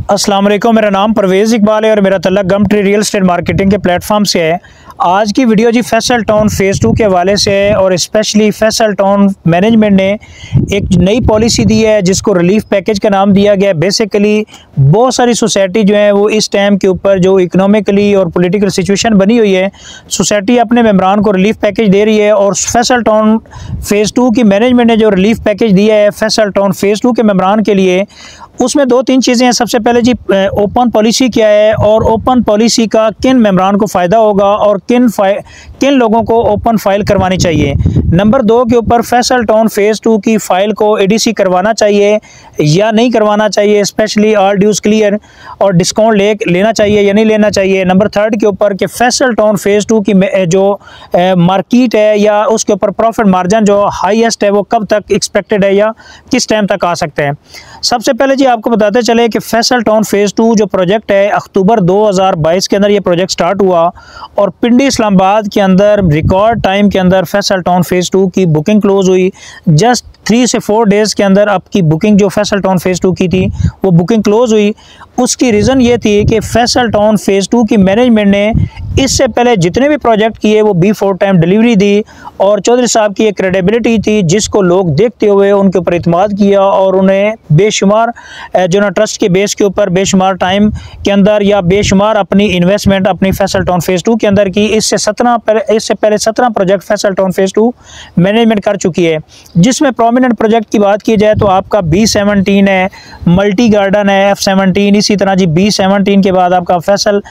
अस्सलाम वालेकुम, मेरा नाम परवेज़ इकबाल है और मेरा तल्लुक़ गमट्री रियल एस्टेट मार्केटिंग के प्लेटफॉर्म से है। आज की वीडियो जी फैसल टाउन फ़ेज़ 2 के हवाले से है और स्पेशली फैसल टाउन मैनेजमेंट ने एक नई पॉलिसी दी है जिसको रिलीफ पैकेज का नाम दिया गया है। बेसिकली बहुत सारी सोसाइटी जो है वो इस टाइम के ऊपर जो इकनॉमिकली और पॉलिटिकल सिचुएशन बनी हुई है, सोसाइटी अपने मेंबरान को रिलीफ पैकेज दे रही है और फैसल टाउन फ़ेज़ 2 की मैनेजमेंट ने जो रिलीफ पैकेज दिया है फैसल टाउन फ़ेज़ 2 के मेंबरान के लिए, उसमें दो तीन चीज़ें हैं। सबसे पहले जी ओपन पॉलिसी क्या है और ओपन पॉलिसी का किन मेंबरान को फ़ायदा होगा और किन लोगों को ओपन फाइल करवानी चाहिए। नंबर 2 के ऊपर फैसल टाउन फ़ेज़ 2 की फ़ाइल को एडीसी करवाना चाहिए या नहीं करवाना चाहिए, स्पेशली ऑल ड्यूज़ क्लियर और डिस्काउंट लेना चाहिए या नहीं लेना चाहिए। नंबर 3 के ऊपर कि फैसल टाउन फ़ेज़ 2 की जो मार्केट है या उसके ऊपर प्रॉफिट मार्जिन जो हाईएस्ट है वो कब तक एक्सपेक्टेड है या किस टाइम तक आ सकते हैं। सबसे पहले जी आपको बताते चले कि फैसल टाउन फ़ेज़ 2 जो प्रोजेक्ट है अक्टूबर 2022 के अंदर ये प्रोजेक्ट स्टार्ट हुआ और पिंडी इस्लामाबाद के अंदर रिकॉर्ड टाइम के अंदर फैसल टाउन फ़ेज़ 2 की बुकिंग क्लोज हुई। जस्ट 3 से 4 डेज़ के अंदर आपकी बुकिंग जो फैसल टाउन फ़ेज़ 2 की थी वो बुकिंग क्लोज हुई। उसकी रीज़न ये थी कि फैसल टाउन फ़ेज़ 2 की मैनेजमेंट ने इससे पहले जितने भी प्रोजेक्ट किए वो बिफोर टाइम डिलीवरी दी और चौधरी साहब की एक क्रेडिबिलिटी थी जिसको लोग देखते हुए उनके ऊपर इत्मीनान किया और उन्हें बेशुमार जो ना ट्रस्ट के बेस के ऊपर बेशुमार टाइम के अंदर या बेशुमार अपनी इन्वेस्टमेंट अपनी फैसल टाउन फ़ेज़ 2 के अंदर की। इससे पहले 17 project Faisal town phase 2 management कर चुकी है। जिसमें प्रोमिनेंट प्रोजेक्ट की बात की जाए तो आपका B17 है, मल्टी गार्डन है F17, इसी तरह जी B17 के बाद आपका फैसल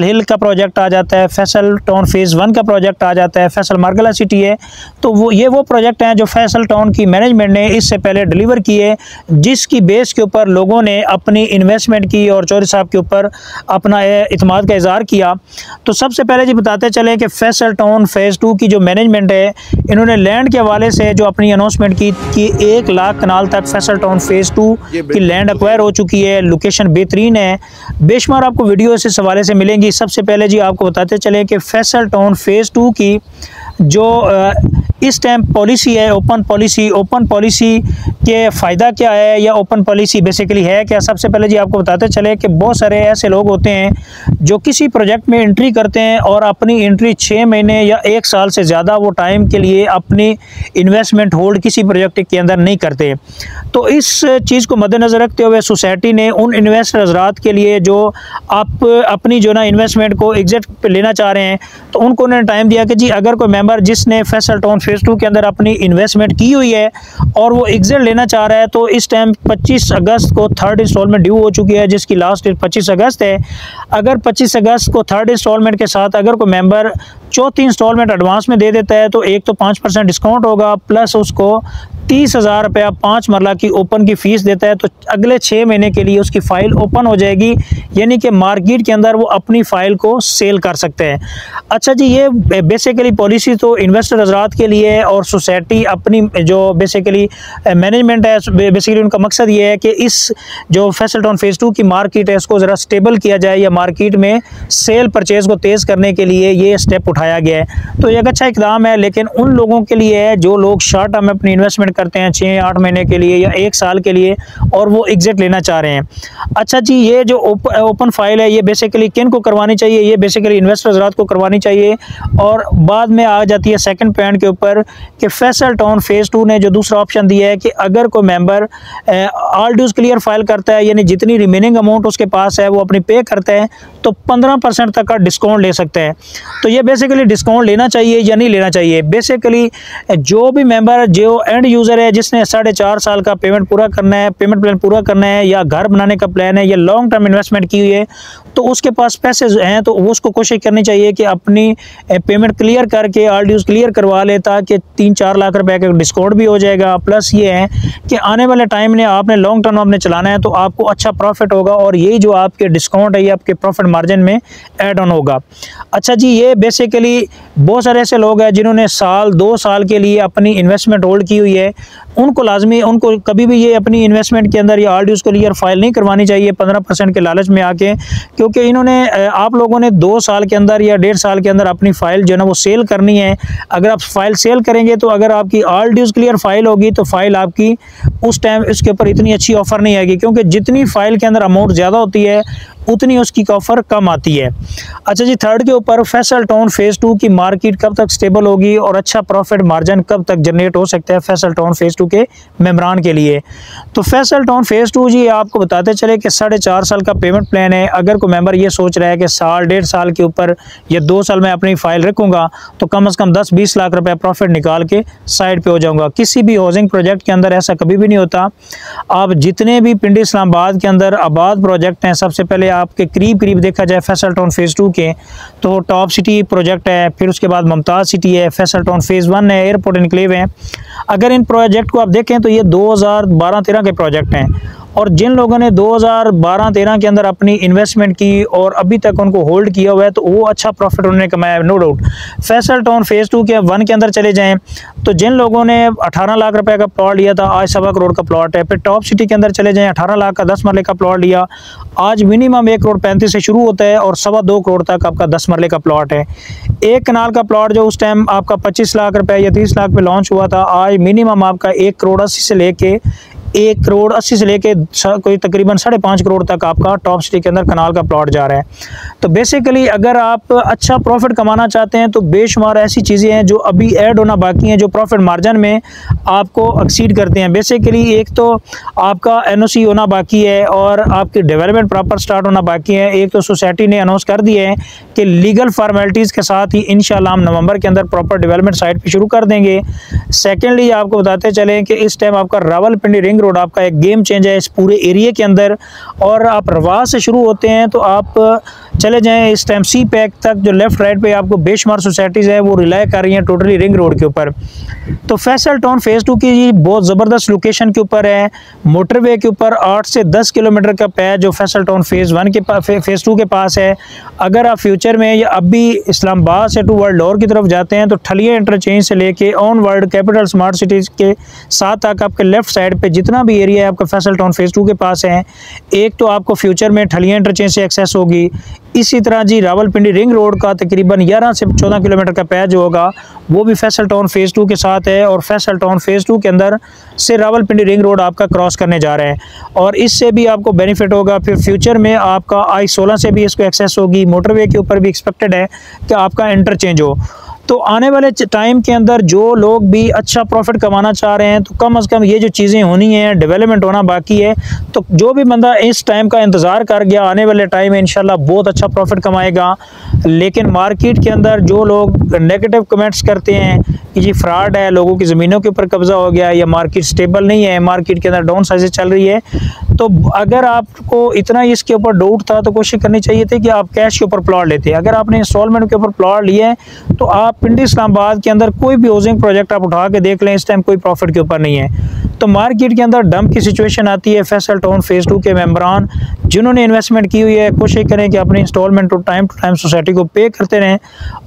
हिल का प्रोजेक्ट आ जाता है, फैसल टाउन फ़ेज़ 1 का प्रोजेक्ट आ जाता है, फैसल मार्गला सिटी है। तो वो प्रोजेक्ट हैं जो फैसल टाउन की मैनेजमेंट ने इससे पहले डिलीवर किए, जिसकी बेस के ऊपर लोगों ने अपनी इन्वेस्टमेंट की और चौधरी साहब के ऊपर अपना इत्मीनान का इज़हार किया। तो सबसे पहले जी बताते चले कि फैसल टाउन फ़ेज़ 2 की जो मैनेजमेंट है इन्होंने लैंड के हवाले से जो अपनी अनाउंसमेंट की कि 1 लाख कनाल तक फैसल टाउन फ़ेज़ 2 की लैंड एक्वायर हो चुकी है। लोकेशन बेहतरीन है, बेशुमार आपको वीडियो इस हवाले से मिलेंगी। सबसे पहले जी आपको बताते चले कि फैसल टाउन फ़ेज़ 2 की जो इस टाइम पॉलिसी है ओपन पॉलिसी के फ़ायदा क्या है या ओपन पॉलिसी बेसिकली है क्या। सबसे पहले जी आपको बताते चले कि बहुत सारे ऐसे लोग होते हैं जो किसी प्रोजेक्ट में एंट्री करते हैं और अपनी एंट्री 6 महीने या 1 साल से ज़्यादा वो टाइम के लिए अपनी इन्वेस्टमेंट होल्ड किसी प्रोजेक्ट के अंदर नहीं करते। तो इस चीज़ को मद्देनज़र रखते हुए सोसाइटी ने उन इन्वेस्टर हज़रात के लिए जो आप अपनी जो ना इन्वेस्टमेंट को एग्जिट पे लेना चाह रहे हैं तो उनको उन्होंने टाइम दिया कि जी अगर कोई मेंबर जिसने फैसल टाउन फ़ेज़ 2 के अंदर अपनी इन्वेस्टमेंट की हुई है और वो एग्जिट लेना चाह रहा है तो इस टाइम 25 अगस्त को 3rd इंस्टॉलमेंट ड्यू हो चुकी है जिसकी लास्ट डेट 25 अगस्त है। अगर 25 अगस्त को 3rd इंस्टॉलमेंट के साथ अगर कोई मेंबर चौथी इंस्टॉलमेंट एडवांस में दे देता है तो एक तो 5% डिस्काउंट होगा प्लस उसको 30,000 रुपया 5 मरला की ओपन की फ़ीस देता है तो अगले 6 महीने के लिए उसकी फ़ाइल ओपन हो जाएगी, यानी कि मार्केट के अंदर वो अपनी फ़ाइल को सेल कर सकते हैं। अच्छा जी, ये बेसिकली पॉलिसी तो इन्वेस्टर हज़रात के लिए है और सोसाइटी अपनी जो बेसिकली मैनेजमेंट है बेसिकली उनका मकसद ये है कि इस जो फैसल टाउन फ़ेज़ 2 की मार्केट है इसको ज़रा स्टेबल किया जाए या मार्केट में सेल परचेज़ को तेज़ करने के लिए ये स्टेप उठाया गया है। तो ये एक अच्छा इक़दाम है, लेकिन उन लोगों के लिए है जो लोग शॉर्ट टर्म में अपनी इन्वेस्टमेंट करते हैं 6-8 महीने के लिए या 1 साल के लिए और वो एग्जिट लेना चाह रहे हैं। अच्छा जी, ये जो ओपन फाइल है ये बेसिकली किन को करवानी चाहिए, ये बेसिकली इन्वेस्टर हज़रात को करवानी चाहिए। और बाद में आ जाती है सेकंड पॉइंट के ऊपर कि फैसल टाउन फ़ेज़ 2 ने जो दूसरा ऑप्शन दिया है कि अगर कोई मेंबर ऑल ड्यूज़ क्लियर फाइल करता है यानी जितनी रिमेनिंग अमाउंट उसके पास है वो अपनी पे करता है तो 15% तक का डिस्काउंट ले सकते हैं। तो ये बेसिकली डिस्काउंट लेना चाहिए या नहीं लेना चाहिए। बेसिकली जो भी मेंबर जो एंड यूज़र है जिसने 4.5 साल का पेमेंट प्लान पूरा करना है या घर बनाने का प्लान है या लॉन्ग टर्म इन्वेस्टमेंट की हुई है तो उसके पास पैसे हैं तो उसको कोशिश करनी चाहिए कि अपनी पेमेंट क्लियर करके ऑल ड्यूज़ क्लियर करवा ले ताकि 3-4 लाख रुपए का डिस्काउंट भी हो जाएगा। प्लस ये है कि आने वाले टाइम में आपने लॉन्ग टर्म आपने चलाना है तो आपको अच्छा प्रॉफिट होगा और यही जो आपके डिस्काउंट है ये आपके प्रॉफिट मार्जिन में ऐड ऑन होगा। अच्छा जी, ये बेसिकली बहुत सारे ऐसे लोग हैं जिन्होंने 1-2 साल के लिए अपनी इन्वेस्टमेंट होल्ड की हुई है है उनको लाजमी, उनको कभी भी ये अपनी इन्वेस्टमेंट के अंदर या ऑल ड्यूज़ क्लियर फाइल नहीं करवानी चाहिए 15% के लालच में आके, क्योंकि इन्होंने आप लोगों ने 2 साल के अंदर या 1.5 साल के अंदर अपनी फ़ाइल जो है ना वो सेल करनी है। अगर आप फ़ाइल सेल करेंगे तो अगर आपकी ऑल ड्यूज़ क्लियर फाइल होगी तो फाइल आपकी उस टाइम इसके ऊपर इतनी अच्छी ऑफ़र नहीं आएगी, क्योंकि जितनी फ़ाइल के अंदर अमाउंट ज़्यादा होती है उतनी उसकी ऑफ़र कम आती है। अच्छा जी, थर्ड के ऊपर फैसल टाउन फेज़ 2 की मार्केट कब तक स्टेबल होगी और अच्छा प्रॉफिट मार्जिन कब तक जनरेट हो सकता है फैसल टाउन फेज़ 2 के मेंबरान के लिए। तो फैसल टाउन फेज़ 2 जी आपको बताते चले कि 4.5 साल का पेमेंट प्लान है। अगर कोई मेंबर ये सोच रहा है कि साल 1.5 साल के ऊपर या 2 साल में अपनी फ़ाइल रखूँगा तो कम से कम 10-20 लाख रुपये प्रॉफिट निकाल के साइड पर हो जाऊँगा। किसी भी हाउसिंग प्रोजेक्ट के अंदर ऐसा कभी भी नहीं होता। आप जितने भी पिंडी इस्लामाबाद के अंदर आबाद प्रोजेक्ट हैं, सबसे पहले आपके करीब देखा जाए फैसल टाउन फेज़ 2 के तो टॉप सिटी प्रोजेक्ट है, फिर उसके बाद मुमताज़ सिटी है, फैसल टाउन फेज़ 1 है, एयरपोर्ट इनक्लेव है। अगर इन प्रोजेक्ट को आप देखें तो ये 2012-13 के प्रोजेक्ट हैं, और जिन लोगों ने 2012-13 के अंदर अपनी इन्वेस्टमेंट की और अभी तक उनको होल्ड किया हुआ है तो वो अच्छा प्रॉफिट उन्होंने कमाया है, no doubt. Faisal town phase 2 के 1 के अंदर चले जाएं तो जिन लोगों ने 18 लाख रुपए का प्लॉट लिया था आज 1.25 करोड़ का प्लॉट है। फिर टॉप सिटी के अंदर चले जाएं, 18 लाख का 10 मरले का प्लॉट लिया, आज मिनिमम 1.35 से शुरू होता है और 2.25 करोड़ तक आपका 10 मरले का प्लॉट है। 1 कनाल का प्लॉट जो उस टाइम आपका 25 लाख रुपए या 30 लाख पे लॉन्च हुआ था, आज मिनिमम आपका 1.80 से लेके 1.80 से लेके कोई तकरीबन 5.5 करोड़ तक आपका टॉप सिटी के अंदर कनाल का प्लॉट जा रहा है। तो बेसिकली अगर आप अच्छा प्रॉफिट कमाना चाहते हैं तो बेशुमार ऐसी चीज़ें हैं जो अभी ऐड होना बाकी हैं जो प्रॉफिट मार्जिन में आपको एक्सीड करते हैं। बेसिकली एक तो आपका NOC होना बाकी है और आपकी डेवलपमेंट प्रॉपर स्टार्ट होना बाकी है। एक तो सोसाइटी ने अनाउंस कर दिया है कि लीगल फार्मेलिटीज़ के साथ ही इंशाल्लाह हम नवंबर के अंदर प्रॉपर डेवलपमेंट साइट पर शुरू कर देंगे। सेकेंडली आपको बताते चलें कि इस टाइम आपका रावलपिंडी रिंग रोड आपका एक गेम चेंज है इस पूरे एरिया के अंदर, और आप रवा से शुरू होते हैं तो आप चले जाएं इस टाइम सी पैक तक, जो लेफ्ट राइट पे आपको बेशुमार सोसाइटीज़ है वो रिलाई कर रही हैं टोटली रिंग रोड के ऊपर। तो फैसल टाउन फेज़ 2 की बहुत ज़बरदस्त लोकेशन के ऊपर है, मोटरवे के ऊपर 8 से 10 किलोमीटर का पैच जो फैसल टाउन फेज़ 1 के फेज़ 2 के पास है। अगर आप फ्यूचर में या अभी इस्लामाबाद से टू वर्ल्ड लॉर की तरफ जाते हैं तो ठलिया इंटरचेंज से लेके on world capital smart cities के साथ तक आपके लेफ्ट साइड पे जितना भी एरिया है आपका फैसल टाउन फेज़ 2 के पास है, एक तो आपको फ्यूचर में ठलिया इंटरचेंज से एक्सेस होगी। इसी तरह जी रावलपिंडी रिंग रोड का तकरीबन 11 से 14 किलोमीटर का पैच जो होगा वो भी फैसल टाउन फेज़ 2 के साथ है, और फैसल टाउन फेज़ 2 के अंदर से रावलपिंडी रिंग रोड आपका क्रॉस करने जा रहे हैं और इससे भी आपको बेनिफिट होगा। फिर फ्यूचर में आपका I-16 से भी इसको एक्सेस होगी, मोटरवे के ऊपर भी एक्सपेक्टेड है कि आपका इंटरचेंज हो। तो आने वाले टाइम के अंदर जो लोग भी अच्छा प्रॉफिट कमाना चाह रहे हैं तो कम से कम ये जो चीज़ें होनी हैं, डेवलपमेंट होना बाकी है, तो जो भी बंदा इस टाइम का इंतज़ार कर गया आने वाले टाइम में इंशाल्लाह बहुत अच्छा प्रॉफिट कमाएगा। लेकिन मार्केट के अंदर जो लोग नेगेटिव कमेंट्स करते हैं कि जी फ्रॉड है, लोगों की ज़मीनों के ऊपर कब्ज़ा हो गया या मार्केट स्टेबल नहीं है, मार्केट के अंदर डाउन साइजेस चल रही है, तो अगर आपको इतना इसके ऊपर डाउट था तो कोशिश करनी चाहिए थी कि आप कैश के ऊपर प्लॉट लेते। अगर आपने इंस्टॉलमेंट के ऊपर प्लॉट लिए है तो आप पिंडी इस्लामाबाद के अंदर कोई भी हाउसिंग प्रोजेक्ट आप उठा के देख लें, इस टाइम कोई प्रॉफिट के ऊपर नहीं है। तो मार्केट के अंदर डंप की सिचुएशन आती है। फैसल टाउन फेज़ 2 के मेंबरान जिन्होंने इन्वेस्टमेंट की हुई है कोशिश करें कि अपनी इंस्टॉलमेंट टू टाइम सोसाइटी को पे करते रहें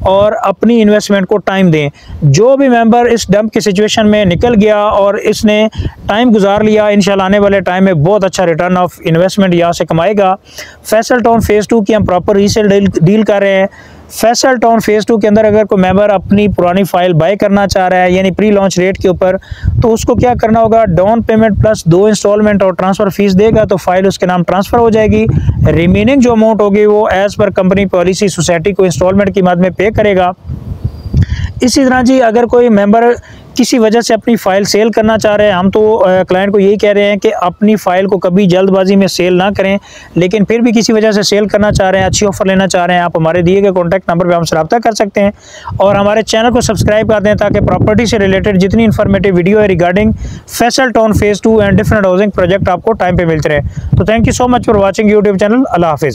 और अपनी इन्वेस्टमेंट को टाइम दें। जो भी मेंबर इस डंप की सिचुएशन में निकल गया और इसने टाइम गुजार लिया, इंशाल्लाह आने वाले टाइम में बहुत अच्छा रिटर्न ऑफ इन्वेस्टमेंट यहाँ से कमाएगा। फैसल टाउन फेज़ 2 की हम प्रॉपर रीसेल डील कर रहे हैं। फैसल टाउन फेज़ 2 के अंदर अगर कोई मेंबर अपनी पुरानी फाइल बाय करना चाह रहा है यानी प्री लॉन्च रेट के ऊपर, तो उसको क्या करना होगा, डाउन पेमेंट प्लस 2 इंस्टॉलमेंट और ट्रांसफ़र फीस देगा तो फाइल उसके नाम ट्रांसफ़र हो जाएगी। रिमेनिंग जो अमाउंट होगी वो as per company policy society को इंस्टॉलमेंट की मद में पे करेगा। इसी तरह जी अगर कोई मेंबर किसी वजह से अपनी फ़ाइल सेल करना चाह रहे हैं, हम तो क्लाइंट को यही कह रहे हैं कि अपनी फ़ाइल को कभी जल्दबाजी में सेल ना करें, लेकिन फिर भी किसी वजह से सेल करना चाह रहे हैं, अच्छी ऑफ़र लेना चाह रहे हैं, आप हमारे दिए गए कॉन्टैक्ट नंबर पे हमसे रब्ता कर सकते हैं और हमारे चैनल को सब्सक्राइब कर दें ताकि प्रॉपर्टी से रिलेटेड जितनी इन्फॉर्मेटिव वीडियो है regarding Faisal town phase 2 and different housing project आपको टाइम पर मिलते रहे। तो thank you so much for watching YouTube channel. अल्लाह हाफिज़।